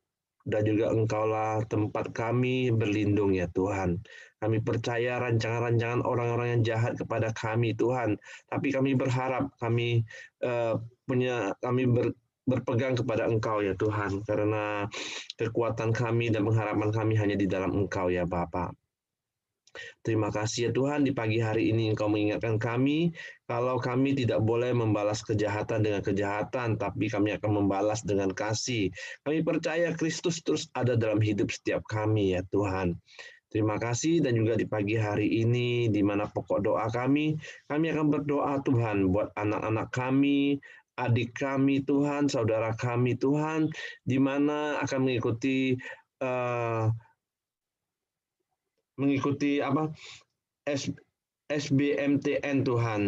dan juga Engkaulah tempat kami berlindung ya Tuhan. Kami percaya rancangan-rancangan orang-orang yang jahat kepada kami Tuhan, tapi kami berharap kami berpegang kepada Engkau ya Tuhan, karena kekuatan kami dan pengharapan kami hanya di dalam Engkau ya Bapa. Terima kasih ya Tuhan, di pagi hari ini Engkau mengingatkan kami, kalau kami tidak boleh membalas kejahatan dengan kejahatan, tapi kami akan membalas dengan kasih. Kami percaya Kristus terus ada dalam hidup setiap kami ya Tuhan. Terima kasih, dan juga di pagi hari ini, di mana pokok doa kami akan berdoa Tuhan, buat anak-anak kami, adik kami Tuhan, saudara kami Tuhan, di mana akan mengikuti SBMTN Tuhan,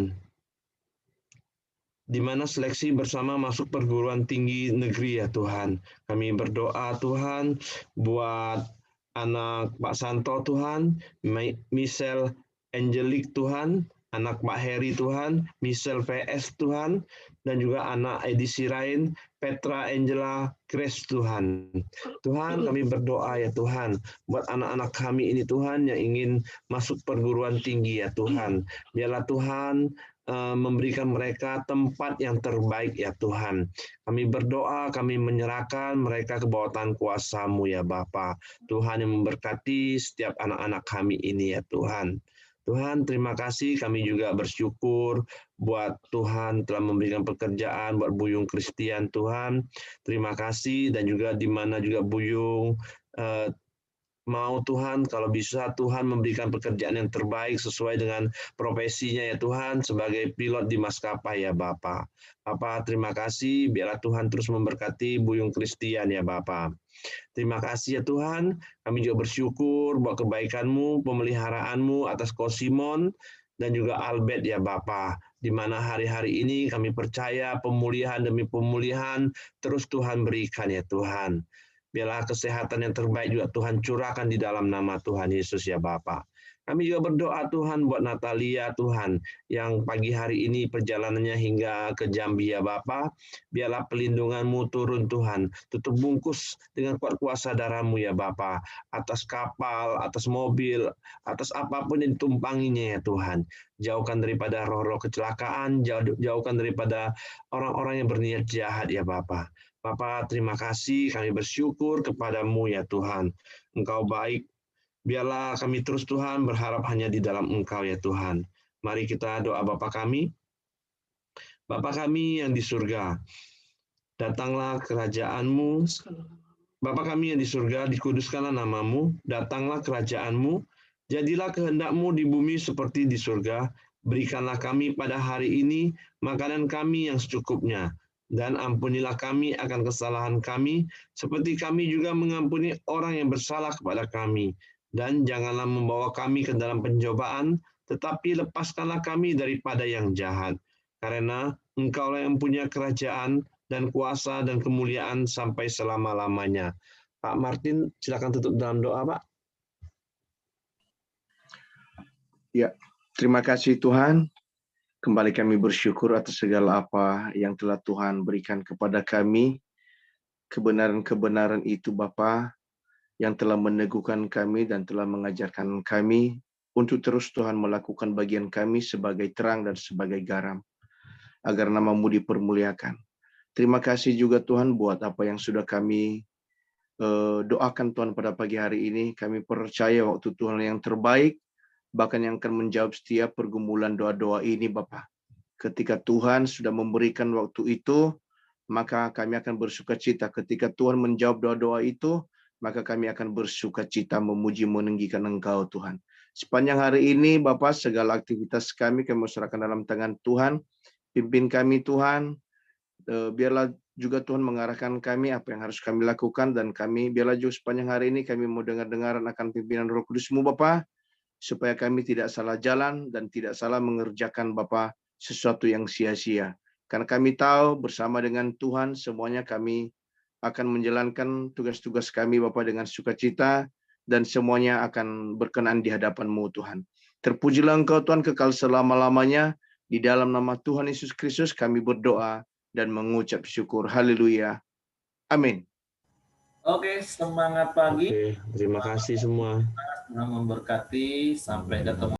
di mana seleksi bersama masuk perguruan tinggi negeri ya Tuhan. Kami berdoa Tuhan buat anak Pak Santo Tuhan, Michelle Angelique Tuhan, anak Pak Heri Tuhan, Michelle VS Tuhan, dan juga anak Edi Sirain, Petra Angela Grace Tuhan. Tuhan, kami berdoa ya Tuhan, buat anak-anak kami ini Tuhan yang ingin masuk perguruan tinggi ya Tuhan. Biarlah Tuhan memberikan mereka tempat yang terbaik ya Tuhan. Kami berdoa, kami menyerahkan mereka ke bawah tangan kuasa-Mu ya Bapa. Tuhan yang memberkati setiap anak-anak kami ini ya Tuhan. Tuhan, terima kasih, kami juga bersyukur buat Tuhan telah memberikan pekerjaan buat Buyung Christian Tuhan. Terima kasih, dan juga di mana juga Buyung mau Tuhan, kalau bisa Tuhan memberikan pekerjaan yang terbaik sesuai dengan profesinya ya Tuhan, sebagai pilot di maskapai ya Bapa. Bapa, terima kasih, biarlah Tuhan terus memberkati Buyung Christian ya Bapa. Terima kasih ya Tuhan, kami juga bersyukur buat kebaikan-Mu, pemeliharaanmu atas Ko Simon dan juga Albert ya Bapa, di mana hari-hari ini kami percaya pemulihan demi pemulihan terus Tuhan berikan ya Tuhan. Biarlah kesehatan yang terbaik juga Tuhan curahkan di dalam nama Tuhan Yesus ya Bapa. Kami juga berdoa Tuhan buat Natalia Tuhan, yang pagi hari ini perjalanannya hingga ke Jambi ya Bapa. Biarlah pelindungan-Mu turun Tuhan, tutup bungkus dengan kuat kuasa darah-Mu ya Bapa, atas kapal, atas mobil, atas apapun yang ditumpanginya ya Tuhan. Jauhkan daripada roh-roh kecelakaan, jauhkan daripada orang-orang yang berniat jahat ya Bapa. Bapa, terima kasih, kami bersyukur kepada-Mu ya Tuhan. Engkau baik, Biarlah kami terus Tuhan berharap hanya di dalam Engkau ya Tuhan. Mari kita doa Bapa kami. Bapa kami yang di surga, datanglah kerajaan-Mu. Bapa kami yang di surga, dikuduskanlah nama-Mu, datanglah kerajaan-Mu, jadilah kehendak-Mu di bumi seperti di surga. Berikanlah kami pada hari ini makanan kami yang secukupnya, dan ampunilah kami akan kesalahan kami, seperti kami juga mengampuni orang yang bersalah kepada kami. Dan janganlah membawa kami ke dalam pencobaan, tetapi lepaskanlah kami daripada yang jahat. Karena Engkaulah yang punya kerajaan dan kuasa dan kemuliaan sampai selama-lamanya. Pak Martin, silakan tutup dalam doa, Pak. Ya, terima kasih Tuhan. Kembali kami bersyukur atas segala apa yang telah Tuhan berikan kepada kami. Kebenaran-kebenaran itu Bapa, yang telah meneguhkan kami dan telah mengajarkan kami untuk terus Tuhan melakukan bagian kami sebagai terang dan sebagai garam, agar nama-Mu dipermuliakan. Terima kasih juga Tuhan buat apa yang sudah kami doakan Tuhan pada pagi hari ini. Kami percaya waktu Tuhan yang terbaik, bahkan yang akan menjawab setiap pergumulan doa-doa ini Bapa. Ketika Tuhan sudah memberikan waktu itu, maka kami akan bersukacita. Ketika Tuhan menjawab doa-doa itu, maka kami akan bersukacita memuji meninggikan Engkau Tuhan. Sepanjang hari ini Bapa, segala aktivitas kami serahkan dalam tangan Tuhan. Pimpin kami Tuhan, biarlah juga Tuhan mengarahkan kami apa yang harus kami lakukan, dan kami biarlah juga sepanjang hari ini kami mau dengar-dengaran akan pimpinan Roh Kudus-Mu Bapa, supaya kami tidak salah jalan dan tidak salah mengerjakan Bapa sesuatu yang sia-sia. Karena kami tahu bersama dengan Tuhan semuanya kami akan menjalankan tugas-tugas kami Bapa dengan sukacita, dan semuanya akan berkenan di hadapan-Mu Tuhan. Terpujilah Engkau Tuhan kekal selama-lamanya. Di dalam nama Tuhan Yesus Kristus kami berdoa dan mengucap syukur. Haleluya. Amin. Oke, semangat pagi. Oke, terima kasih semua. Tuhan memberkati. Sampai ketemu.